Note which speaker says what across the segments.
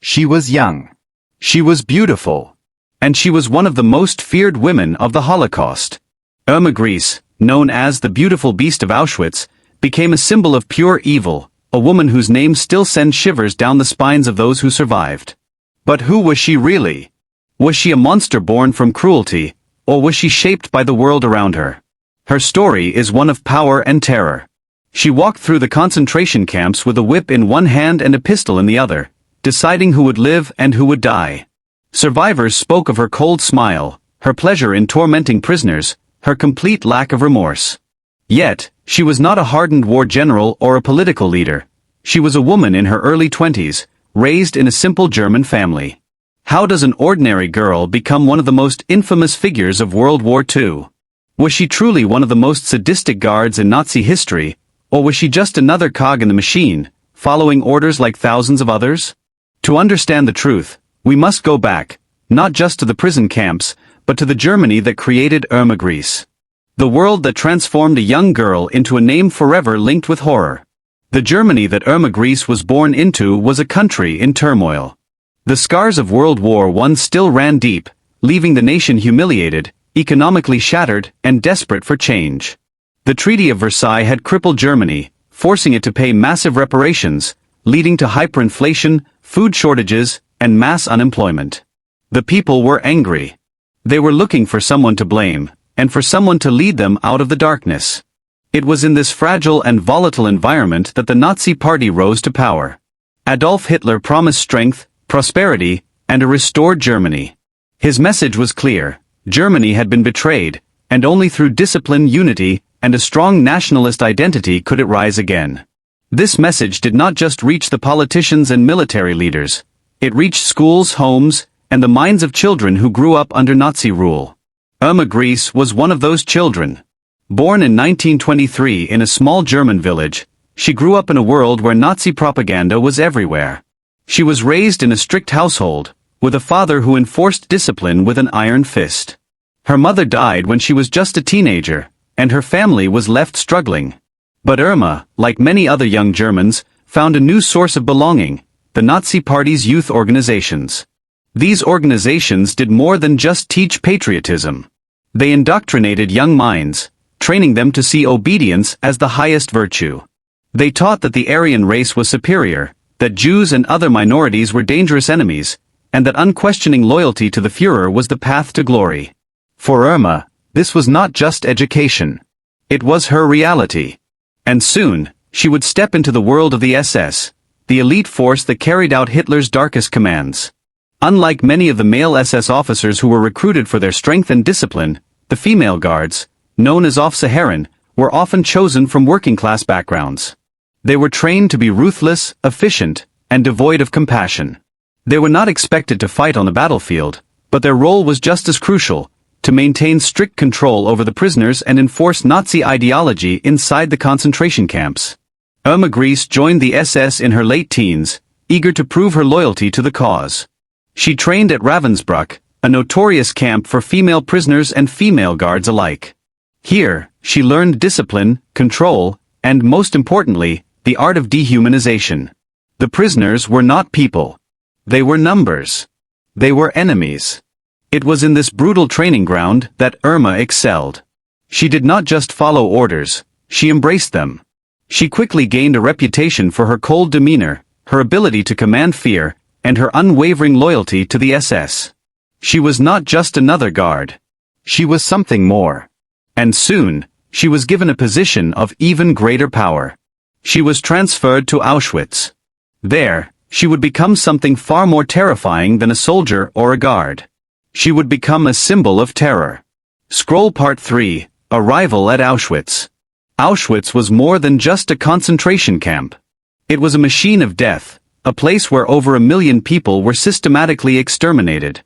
Speaker 1: She was young. She was beautiful. And she was one of the most feared women of the Holocaust. Irma Grese, known as the Beautiful Beast of Auschwitz, became a symbol of pure evil, a woman whose name still sends shivers down the spines of those who survived. But who was she really? Was she a monster born from cruelty, or was she shaped by the world around her? Her story is one of power and terror. She walked through the concentration camps with a whip in one hand and a pistol in the other, deciding who would live and who would die. Survivors spoke of her cold smile, her pleasure in tormenting prisoners, her complete lack of remorse. Yet, she was not a hardened war general or a political leader. She was a woman in her early 20s, raised in a simple German family. How does an ordinary girl become one of the most infamous figures of World War II? Was she truly one of the most sadistic guards in Nazi history, or was she just another cog in the machine, following orders like thousands of others? To understand the truth, we must go back, not just to the prison camps, but to the Germany that created Irma Grese. The world that transformed a young girl into a name forever linked with horror. The Germany that Irma Grese was born into was a country in turmoil. The scars of World War I still ran deep, leaving the nation humiliated, economically shattered, and desperate for change. The Treaty of Versailles had crippled Germany, forcing it to pay massive reparations, leading to hyperinflation, food shortages, and mass unemployment. The people were angry. They were looking for someone to blame, and for someone to lead them out of the darkness. It was in this fragile and volatile environment that the Nazi Party rose to power. Adolf Hitler promised strength, prosperity, and a restored Germany. His message was clear: Germany had been betrayed, and only through discipline, unity, and a strong nationalist identity could it rise again. This message did not just reach the politicians and military leaders. It reached schools, homes, and the minds of children who grew up under Nazi rule. Irma Grese was one of those children. Born in 1923 in a small German village, she grew up in a world where Nazi propaganda was everywhere. She was raised in a strict household, with a father who enforced discipline with an iron fist. Her mother died when she was just a teenager, and her family was left struggling. But Irma, like many other young Germans, found a new source of belonging: the Nazi Party's youth organizations. These organizations did more than just teach patriotism. They indoctrinated young minds, training them to see obedience as the highest virtue. They taught that the Aryan race was superior, that Jews and other minorities were dangerous enemies, and that unquestioning loyalty to the Führer was the path to glory. For Irma, this was not just education. It was her reality. And soon, she would step into the world of the SS, the elite force that carried out Hitler's darkest commands. Unlike many of the male SS officers who were recruited for their strength and discipline, the female guards, known as Aufseherin, were often chosen from working-class backgrounds. They were trained to be ruthless, efficient, and devoid of compassion. They were not expected to fight on the battlefield, but their role was just as crucial: to maintain strict control over the prisoners and enforce Nazi ideology inside the concentration camps. Irma Grese joined the SS in her late teens, eager to prove her loyalty to the cause. She trained at Ravensbrück, a notorious camp for female prisoners and female guards alike. Here, she learned discipline, control, and most importantly, the art of dehumanization. The prisoners were not people. They were numbers. They were enemies. It was in this brutal training ground that Irma excelled. She did not just follow orders, she embraced them. She quickly gained a reputation for her cold demeanor, her ability to command fear, and her unwavering loyalty to the SS. She was not just another guard. She was something more. And soon, she was given a position of even greater power. She was transferred to Auschwitz. There, she would become something far more terrifying than a soldier or a guard. She would become a symbol of terror. Scroll Part 3, Arrival at Auschwitz. Auschwitz was more than just a concentration camp. It was a machine of death, a place where over 1 million people were systematically exterminated.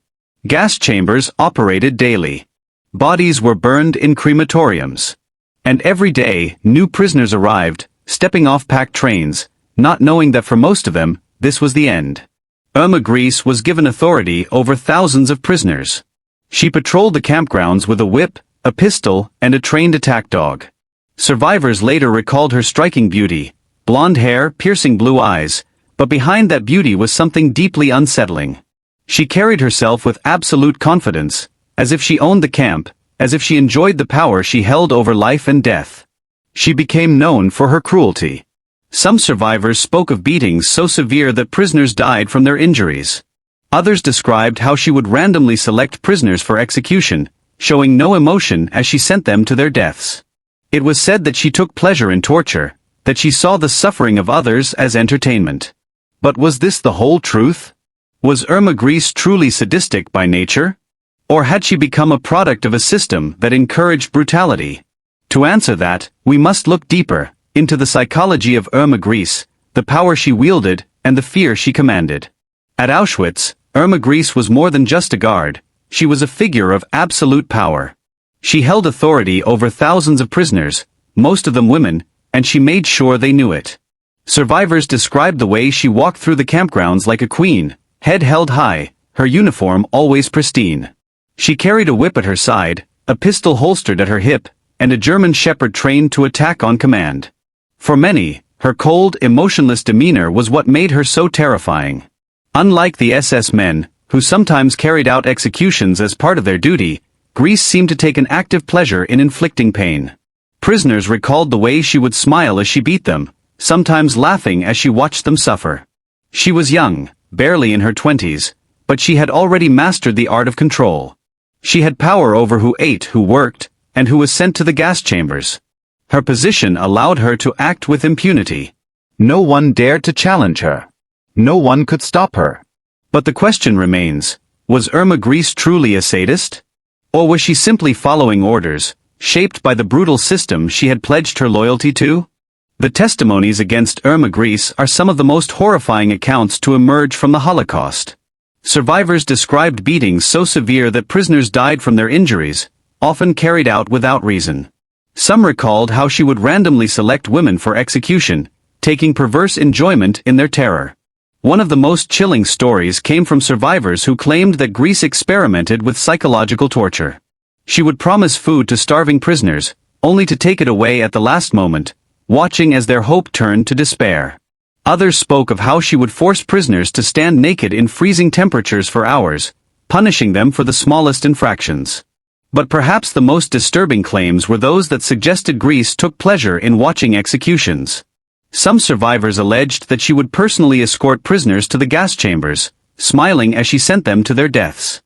Speaker 1: Gas chambers operated daily. Bodies were burned in crematoriums. And every day, new prisoners arrived, stepping off packed trains, not knowing that for most of them, this was the end. Irma Grese was given authority over thousands of prisoners. She patrolled the campgrounds with a whip, a pistol, and a trained attack dog. Survivors later recalled her striking beauty: blonde hair, piercing blue eyes, But behind that beauty was something deeply unsettling. She carried herself with absolute confidence, as if she owned the camp, as if she enjoyed the power she held over life and death. She became known for her cruelty. Some survivors spoke of beatings so severe that prisoners died from their injuries. Others described how she would randomly select prisoners for execution, showing no emotion as she sent them to their deaths. It was said that she took pleasure in torture, that she saw the suffering of others as entertainment. But was this the whole truth? Was Irma Grese truly sadistic by nature? Or had she become a product of a system that encouraged brutality? To answer that, we must look deeper into the psychology of Irma Grese, the power she wielded, and the fear she commanded. At Auschwitz, Irma Grese was more than just a guard. She was a figure of absolute power. She held authority over thousands of prisoners, most of them women, and she made sure they knew it. Survivors described the way she walked through the campgrounds like a queen, head held high, her uniform always pristine. She carried a whip at her side, a pistol holstered at her hip, and a German shepherd trained to attack on command. For many, her cold, emotionless demeanor was what made her so terrifying. Unlike the SS men, who sometimes carried out executions as part of their duty, Grese seemed to take an active pleasure in inflicting pain. Prisoners recalled the way she would smile as she beat them, sometimes laughing as she watched them suffer. She was young, barely in her 20s, but she had already mastered the art of control. She had power over who ate, who worked, and who was sent to the gas chambers. Her position allowed her to act with impunity. No one dared to challenge her. No one could stop her. But the question remains, was Irma Grese truly a sadist? Or was she simply following orders, shaped by the brutal system she had pledged her loyalty to? The testimonies against Irma Grese are some of the most horrifying accounts to emerge from the Holocaust. Survivors described beatings so severe that prisoners died from their injuries, often carried out without reason. Some recalled how she would randomly select women for execution, taking perverse enjoyment in their terror. One of the most chilling stories came from survivors who claimed that Grese experimented with psychological torture. She would promise food to starving prisoners, only to take it away at the last moment, watching as their hope turned to despair. Others spoke of how she would force prisoners to stand naked in freezing temperatures for hours, punishing them for the smallest infractions. But perhaps the most disturbing claims were those that suggested Grese took pleasure in watching executions. Some survivors alleged that she would personally escort prisoners to the gas chambers, smiling as she sent them to their deaths.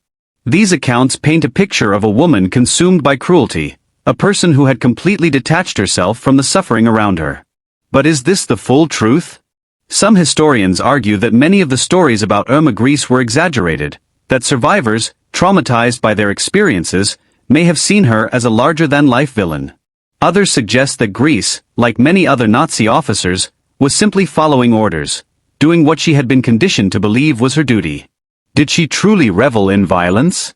Speaker 1: These accounts paint a picture of a woman consumed by cruelty, a person who had completely detached herself from the suffering around her. But is this the full truth? Some historians argue that many of the stories about Irma Grese were exaggerated, that survivors, traumatized by their experiences, may have seen her as a larger-than-life villain. Others suggest that Grese, like many other Nazi officers, was simply following orders, doing what she had been conditioned to believe was her duty. Did she truly revel in violence?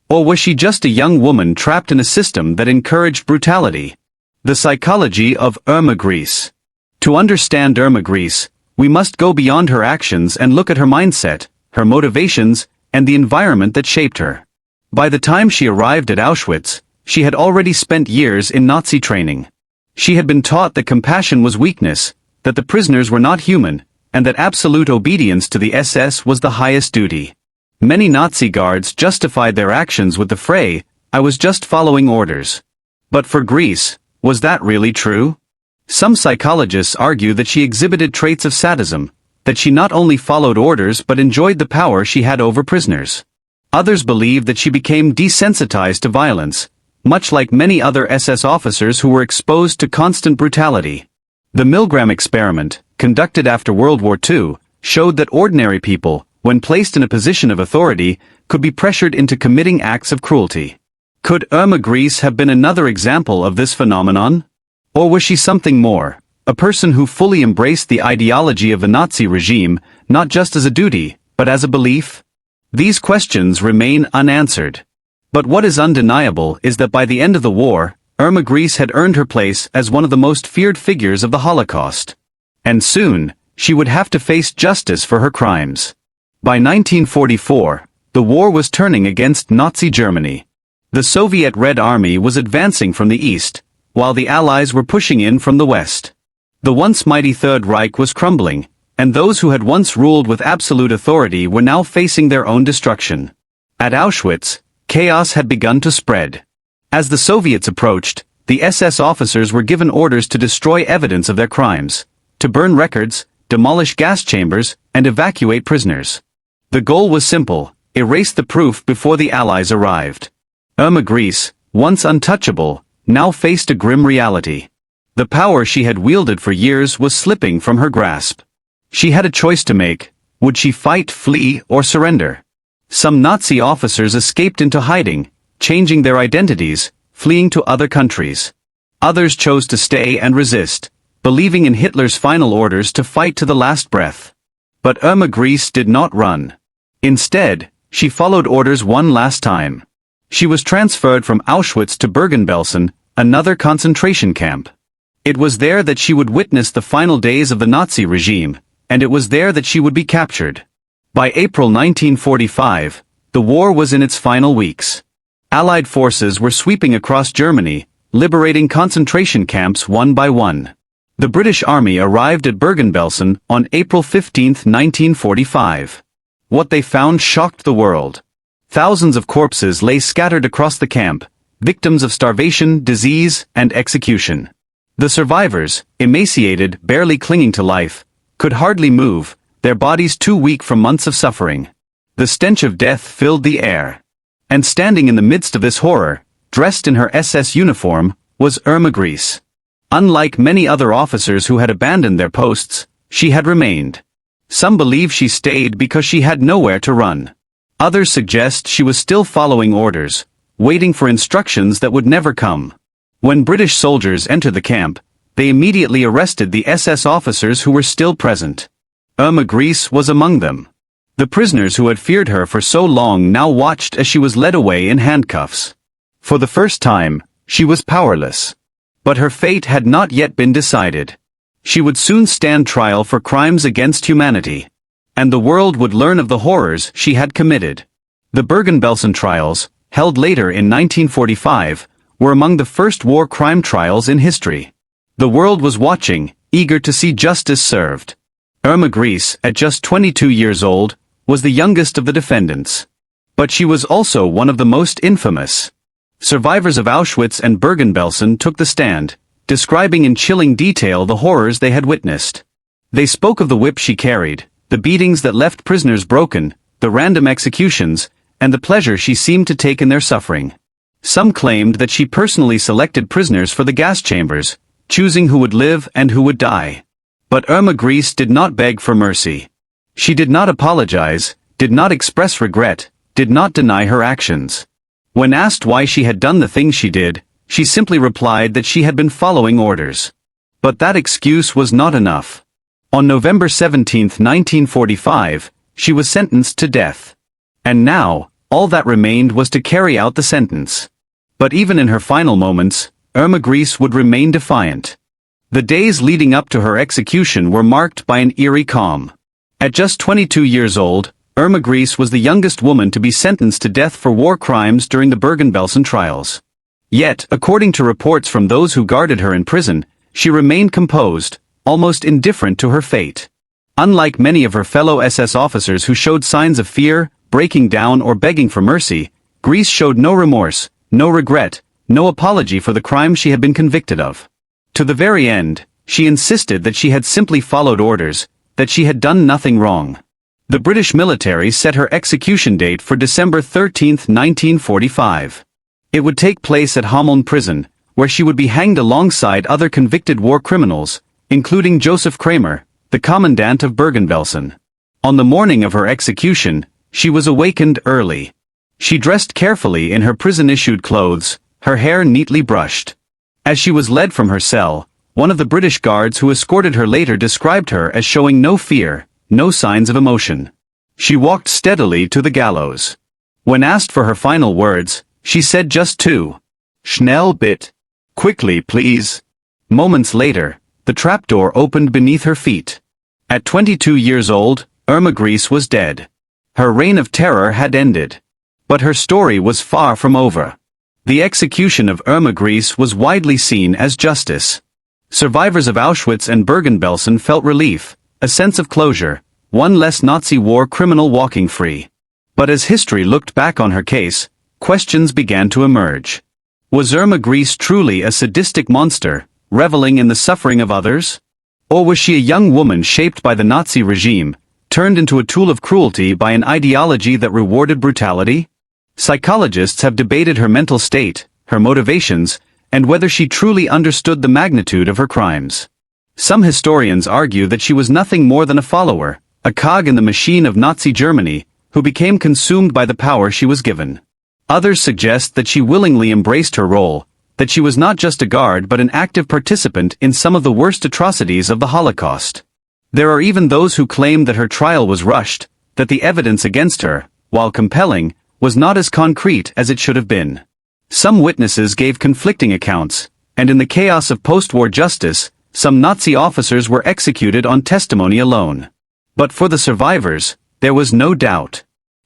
Speaker 1: Or was she just a young woman trapped in a system that encouraged brutality? The psychology of Irma Grese. To understand Irma Grese, we must go beyond her actions and look at her mindset, her motivations, and the environment that shaped her. By the time she arrived at Auschwitz, she had already spent years in Nazi training. She had been taught that compassion was weakness, that the prisoners were not human, and that absolute obedience to the SS was the highest duty. Many Nazi guards justified their actions with the phrase, "I was just following orders." But for Grese, was that really true? Some psychologists argue that she exhibited traits of sadism, that she not only followed orders but enjoyed the power she had over prisoners. Others believe that she became desensitized to violence, much like many other SS officers who were exposed to constant brutality. The Milgram experiment, conducted after World War II, showed that ordinary people, when placed in a position of authority, could be pressured into committing acts of cruelty. Could Irma Grese have been another example of this phenomenon? Or was she something more, a person who fully embraced the ideology of the Nazi regime, not just as a duty, but as a belief? These questions remain unanswered. But what is undeniable is that by the end of the war, Irma Grese had earned her place as one of the most feared figures of the Holocaust. And soon, she would have to face justice for her crimes. By 1944, the war was turning against Nazi Germany. The Soviet Red Army was advancing from the east, while the Allies were pushing in from the west. The once mighty Third Reich was crumbling, and those who had once ruled with absolute authority were now facing their own destruction. At Auschwitz, chaos had begun to spread. As the Soviets approached, the SS officers were given orders to destroy evidence of their crimes, to burn records, demolish gas chambers, and evacuate prisoners. The goal was simple: erase the proof before the Allies arrived. Irma Grese, once untouchable, now faced a grim reality. The power she had wielded for years was slipping from her grasp. She had a choice to make: would she fight, flee, or surrender? Some Nazi officers escaped into hiding, changing their identities, fleeing to other countries. Others chose to stay and resist, believing in Hitler's final orders to fight to the last breath. But Irma Grese did not run. Instead, she followed orders one last time. She was transferred from Auschwitz to Bergen-Belsen, another concentration camp. It was there that she would witness the final days of the Nazi regime, and it was there that she would be captured. By April 1945, the war was in its final weeks. Allied forces were sweeping across Germany, liberating concentration camps one by one. The British Army arrived at Bergen-Belsen on April 15, 1945. What they found shocked the world. Thousands of corpses lay scattered across the camp, victims of starvation, disease, and execution. The survivors, emaciated, barely clinging to life, could hardly move, their bodies too weak from months of suffering. The stench of death filled the air. And standing in the midst of this horror, dressed in her SS uniform, was Irma Grese. Unlike many other officers who had abandoned their posts, she had remained. Some believe she stayed because she had nowhere to run. Others suggest she was still following orders, waiting for instructions that would never come. When British soldiers entered the camp, they immediately arrested the SS officers who were still present. Irma Grese was among them. The prisoners who had feared her for so long now watched as she was led away in handcuffs. For the first time, she was powerless. But her fate had not yet been decided. She would soon stand trial for crimes against humanity. And the world would learn of the horrors she had committed. The Bergen-Belsen trials, held later in 1945, were among the first war crime trials in history. The world was watching, eager to see justice served. Irma Grese, at just 22 years old, was the youngest of the defendants. But she was also one of the most infamous. Survivors of Auschwitz and Bergen-Belsen took the stand, describing in chilling detail the horrors they had witnessed. They spoke of the whip she carried, the beatings that left prisoners broken, the random executions, and the pleasure she seemed to take in their suffering. Some claimed that she personally selected prisoners for the gas chambers, choosing who would live and who would die. But Irma Grese did not beg for mercy. She did not apologize, did not express regret, did not deny her actions. When asked why she had done the things she did, she simply replied that she had been following orders. But that excuse was not enough. On November 17, 1945, she was sentenced to death. And now, all that remained was to carry out the sentence. But even in her final moments, Irma Grese would remain defiant. The days leading up to her execution were marked by an eerie calm. At just 22 years old, Irma Grese was the youngest woman to be sentenced to death for war crimes during the Bergen-Belsen trials. Yet, according to reports from those who guarded her in prison, she remained composed, almost indifferent to her fate. Unlike many of her fellow SS officers who showed signs of fear, breaking down or begging for mercy, Grese showed no remorse, no regret, no apology for the crimes she had been convicted of. To the very end, she insisted that she had simply followed orders, that she had done nothing wrong. The British military set her execution date for December 13, 1945. It would take place at Hameln prison, where she would be hanged alongside other convicted war criminals, including Joseph Kramer, the commandant of Bergen-Belsen. On the morning of her execution, she was awakened early. She dressed carefully in her prison-issued clothes, her hair neatly brushed. As she was led from her cell, one of the British guards who escorted her later described her as showing no fear, no signs of emotion. She walked steadily to the gallows. When asked for her final words, she said just two. "Schnell bitte. Quickly, please." Moments later, the trapdoor opened beneath her feet. At 22 years old, Irma Grese was dead. Her reign of terror had ended. But her story was far from over. The execution of Irma Grese was widely seen as justice. Survivors of Auschwitz and Bergen-Belsen felt relief, a sense of closure, one less Nazi war criminal walking free. But as history looked back on her case, questions began to emerge. Was Irma Grese truly a sadistic monster, reveling in the suffering of others? Or was she a young woman shaped by the Nazi regime, turned into a tool of cruelty by an ideology that rewarded brutality? Psychologists have debated her mental state, her motivations, and whether she truly understood the magnitude of her crimes. Some historians argue that she was nothing more than a follower, a cog in the machine of Nazi Germany, who became consumed by the power she was given. Others suggest that she willingly embraced her role, that she was not just a guard but an active participant in some of the worst atrocities of the Holocaust. There are even those who claim that her trial was rushed, that the evidence against her, while compelling, was not as concrete as it should have been. Some witnesses gave conflicting accounts, and in the chaos of post-war justice, some Nazi officers were executed on testimony alone. But for the survivors, there was no doubt.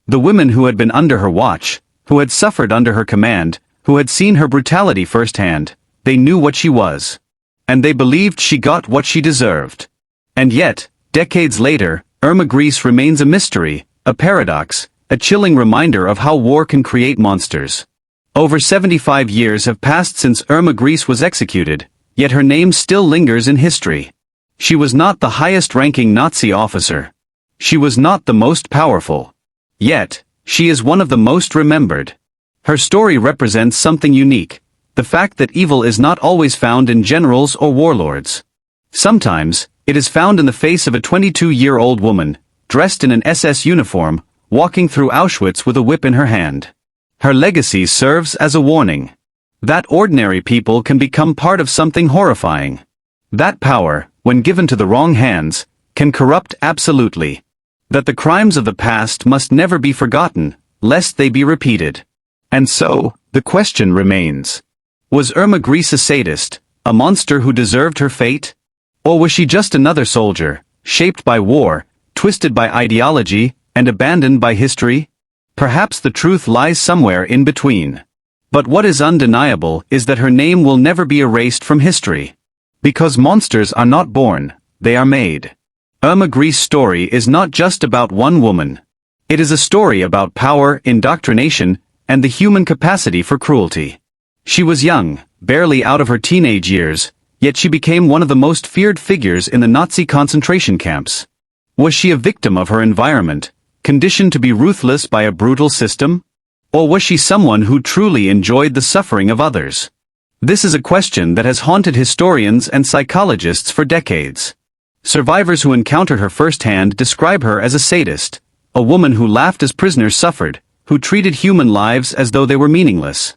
Speaker 1: The women who had been under her watch, who had suffered under her command, who had seen her brutality firsthand, they knew what she was. And they believed she got what she deserved. And yet, decades later, Irma Grese remains a mystery, a paradox, a chilling reminder of how war can create monsters. Over 75 years have passed since Irma Grese was executed, yet her name still lingers in history. She was not the highest-ranking Nazi officer. She was not the most powerful. Yet, she is one of the most remembered. Her story represents something unique, the fact that evil is not always found in generals or warlords. Sometimes, it is found in the face of a 22-year-old woman, dressed in an SS uniform, walking through Auschwitz with a whip in her hand. Her legacy serves as a warning. That ordinary people can become part of something horrifying. That power, when given to the wrong hands, can corrupt absolutely. That the crimes of the past must never be forgotten, lest they be repeated. And so, the question remains. Was Irma Grese a sadist, a monster who deserved her fate? Or was she just another soldier, shaped by war, twisted by ideology, and abandoned by history? Perhaps the truth lies somewhere in between. But what is undeniable is that her name will never be erased from history. Because monsters are not born, they are made. Irma Grese's story is not just about one woman. It is a story about power, indoctrination, and the human capacity for cruelty. She was young, barely out of her teenage years, yet she became one of the most feared figures in the Nazi concentration camps. Was she a victim of her environment, conditioned to be ruthless by a brutal system? Or was she someone who truly enjoyed the suffering of others? This is a question that has haunted historians and psychologists for decades. Survivors who encountered her firsthand describe her as a sadist, a woman who laughed as prisoners suffered, who treated human lives as though they were meaningless.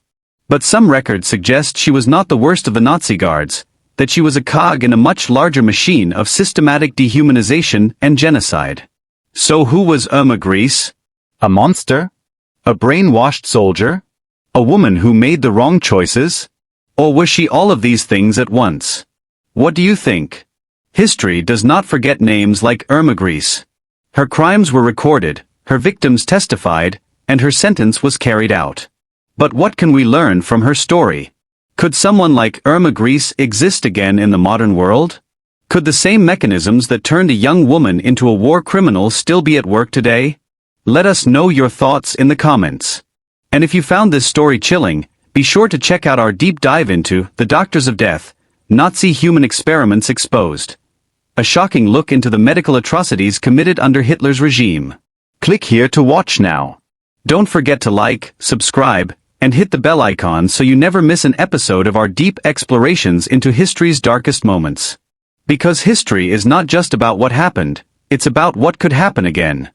Speaker 1: But some records suggest she was not the worst of the Nazi guards, that she was a cog in a much larger machine of systematic dehumanization and genocide. So who was Irma Grese? A monster? A brainwashed soldier? A woman who made the wrong choices? Or was she all of these things at once? What do you think? History does not forget names like Irma Grese. Her crimes were recorded, her victims testified, and her sentence was carried out. But what can we learn from her story? Could someone like Irma Grese exist again in the modern world? Could the same mechanisms that turned a young woman into a war criminal still be at work today? Let us know your thoughts in the comments. And if you found this story chilling, be sure to check out our deep dive into The Doctors of Death, Nazi Human Experiments Exposed. A shocking look into the medical atrocities committed under Hitler's regime. Click here to watch now. Don't forget to like, subscribe, and hit the bell icon so you never miss an episode of our deep explorations into history's darkest moments. Because history is not just about what happened, it's about what could happen again.